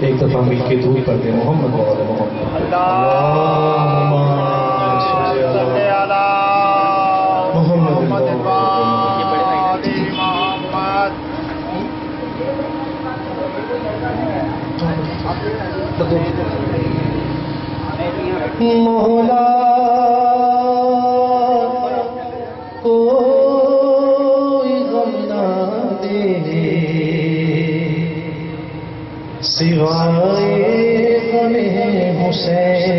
ایک دفعہ مل کے دور پڑھتے محمد وعلی محمد اللہم صلی علی محمد وعلی مولا کوئی غم نہ دے سوائے غم حسین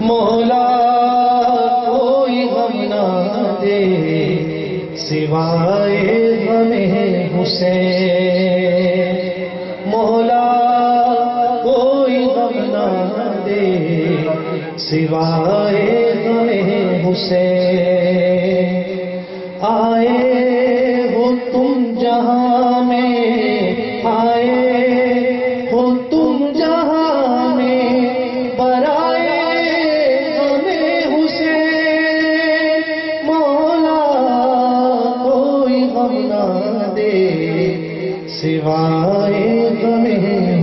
مولا کوئی غم نہ دے سوائے غم حسین مولا کوئی غم نہ دے سوائے غم حسین آئے ہو تم جہاں میں آئے ہو تم جہاں میں برائے غم حسین مولا کوئی غم نہ دے سوائے غم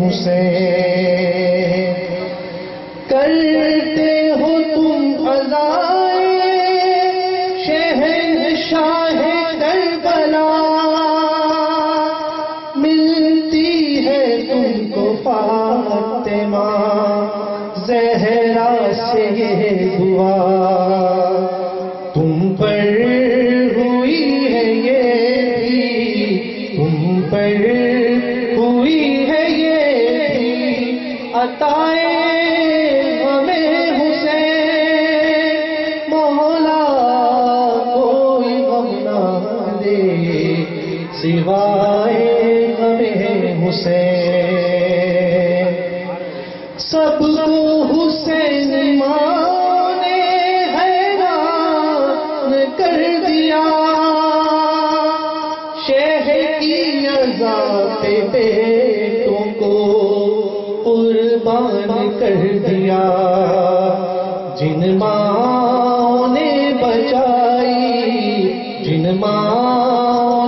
حسین کرتے ہو تم عزائے شہنشاہ کربلا ملتی ہے تم کو فاطمہ زہرا سے یہ دعا تم پر ہوئی ہے یہ بھی تم پر ہوئی ہے یہ بھی عطائے غم حسین مولا کوئی غم نہ دے سوائے غم حسین سب کو حسین ماں نے حیران کر دیا شہر کی عزا پہ بیٹوں کو قربان کر دیا جن ماں نے بچائی جن ماں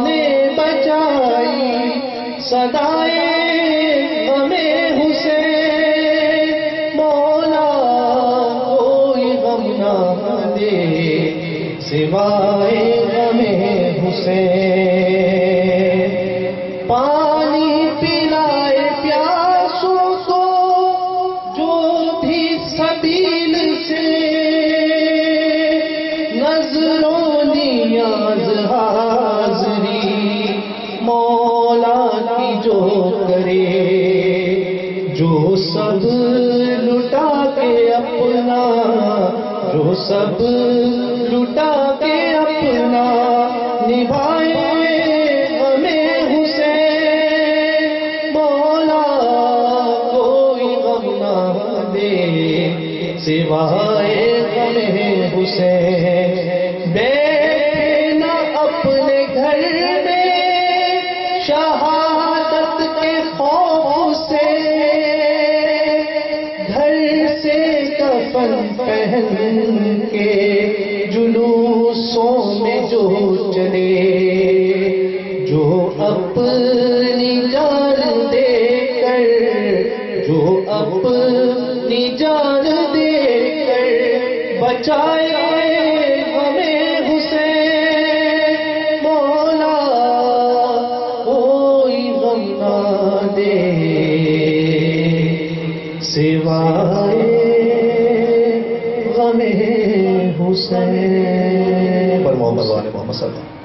نے بچائی صدائے غم حسین مولا کوئی غم نہ دے سوائے غم حسین پانی پلائے پیاسوں کو جو بھی سبیل سے نظروں نیاز حاضری مولا کی جو کرے جو سب لٹا کے اپنا جو سب لٹا کے اپنا نبھائے غم حسین مولا کوئی غم نہ دے سوائے غم حسین بیٹھنا اپنے گھر میں شہادت کے خوف سے گھر سے کفن پہن کے جلوسوں میں جو چلے جو اپنی جان دے کر جو اپنی جان دے کر بچائے غم حسین مولا کوئی غم نہ دے سوائے غم حسین پر محمد وعلی محمد صلی اللہ